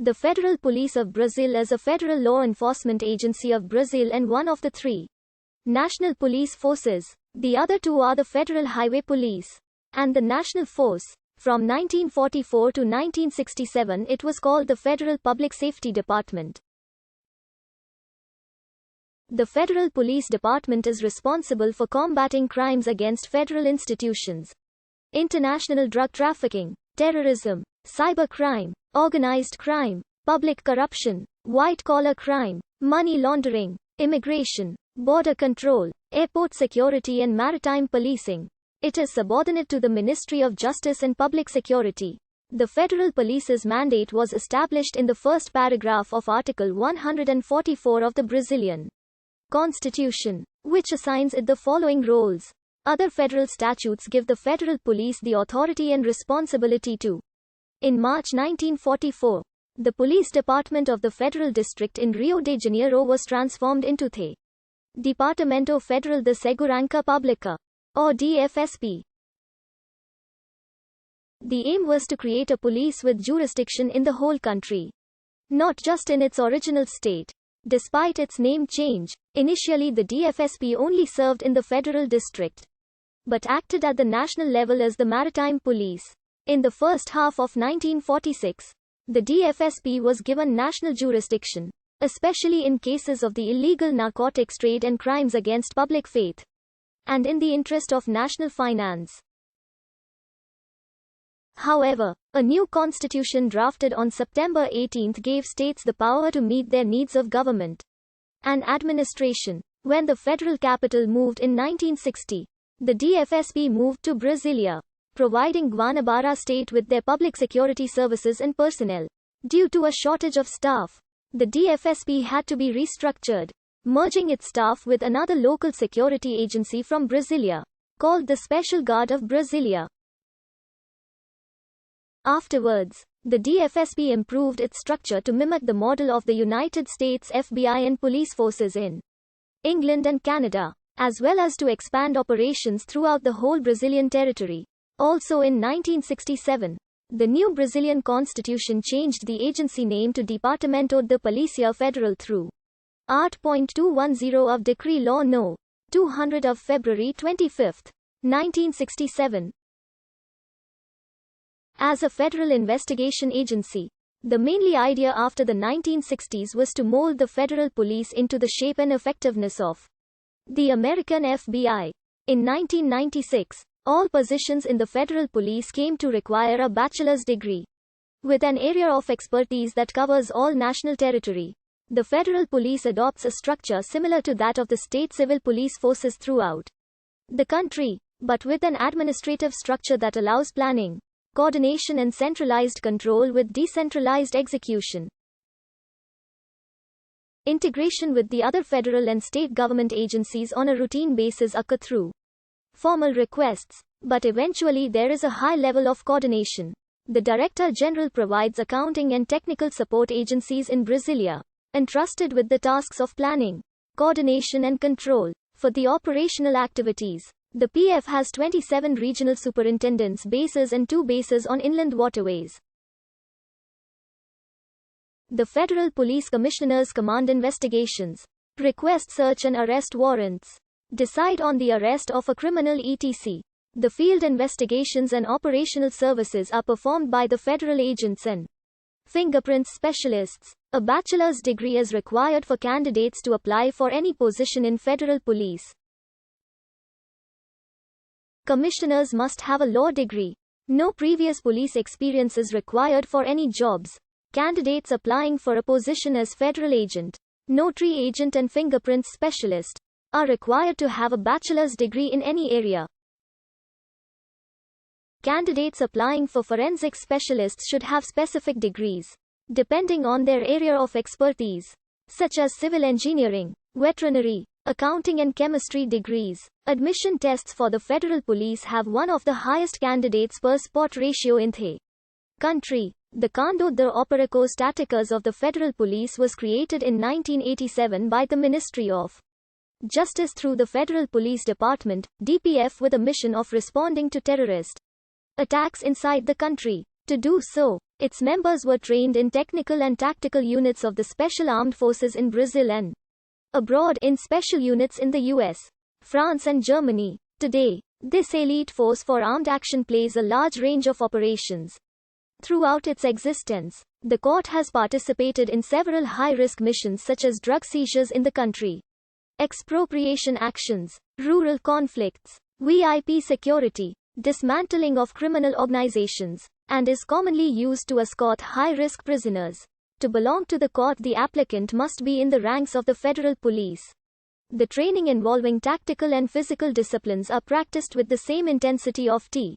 The Federal Police of Brazil is a federal law enforcement agency of Brazil and one of the three national police forces. The other two are the Federal Highway Police and the National Force. From 1944 to 1967 it was called the Federal Public Safety Department. The Federal Police Department is responsible for combating crimes against federal institutions, international drug trafficking, terrorism, cybercrime, organized crime, public corruption, white-collar crime, money laundering, immigration, border control, airport security and maritime policing. It is subordinate to the Ministry of Justice and Public Security. The Federal Police's mandate was established in the first paragraph of Article 144 of the Brazilian Constitution, which assigns it the following roles. Other federal statutes give the Federal Police the authority and responsibility to. In March 1944, the Police Department of the Federal District in Rio de Janeiro was transformed into the Departamento Federal de Segurança Pública, or DFSP. The aim was to create a police with jurisdiction in the whole country, not just in its original state. Despite its name change, initially the DFSP only served in the Federal District, but acted at the national level as the Maritime Police. In the first half of 1946, the DFSP was given national jurisdiction, especially in cases of the illegal narcotics trade and crimes against public faith, and in the interest of national finance. However, a new constitution drafted on September 18 gave states the power to meet their needs of government and administration. When the federal capital moved in 1960, the DFSP moved to Brasilia, providing Guanabara state with their public security services and personnel. Due to a shortage of staff, the DFSP had to be restructured, merging its staff with another local security agency from Brasilia, called the Special Guard of Brasilia. Afterwards, the DFSP improved its structure to mimic the model of the United States FBI and police forces in England and Canada, as well as to expand operations throughout the whole Brazilian territory. Also in 1967, the new Brazilian constitution changed the agency name to Departamento de Polícia Federal through Art.210 of Decree Law No. 200 of February 25, 1967. As a federal investigation agency, the mainly idea after the 1960s was to mold the federal police into the shape and effectiveness of the American FBI. In 1996, all positions in the federal police came to require a bachelor's degree, with an area of expertise that covers all national territory. The federal police adopts a structure similar to that of the state civil police forces throughout the country, but with an administrative structure that allows planning, coordination and centralized control with decentralized execution. Integration with the other federal and state government agencies on a routine basis occur through formal requests, but eventually there is a high level of coordination. The Director General provides accounting and technical support agencies in Brasilia, entrusted with the tasks of planning, coordination and control for the operational activities. The PF has 27 regional superintendents bases and 2 bases on inland waterways. The Federal Police Commissioners command investigations, request search and arrest warrants, decide on the arrest of a criminal etc. The field investigations and operational services are performed by the federal agents and fingerprint specialists. A bachelor's degree is required for candidates to apply for any position in federal police. Commissioners must have a law degree. No previous police experience is required for any jobs. Candidates applying for a position as federal agent, notary agent and fingerprint specialist are required to have a bachelor's degree in any area. Candidates applying for forensic specialists should have specific degrees, depending on their area of expertise, such as civil engineering, veterinary, accounting and chemistry degrees. Admission tests for the federal police have one of the highest candidates per spot ratio in the country. The Canto de Operações Táticas of the Federal Police was created in 1987 by the Ministry of Justice through the Federal Police Department, DPF, with a mission of responding to terrorist attacks inside the country. To do so, Its members were trained in technical and tactical units of the Special Armed Forces in Brazil and abroad in special units in the US, France and Germany. Today, this elite force for armed action plays a large range of operations. Throughout its existence, the court has participated in several high-risk missions such as drug seizures in the country, expropriation actions, rural conflicts, VIP security, dismantling of criminal organizations, and is commonly used to escort high-risk prisoners. To belong to the court, the applicant must be in the ranks of the federal police. The training involving tactical and physical disciplines are practiced with the same intensity of T.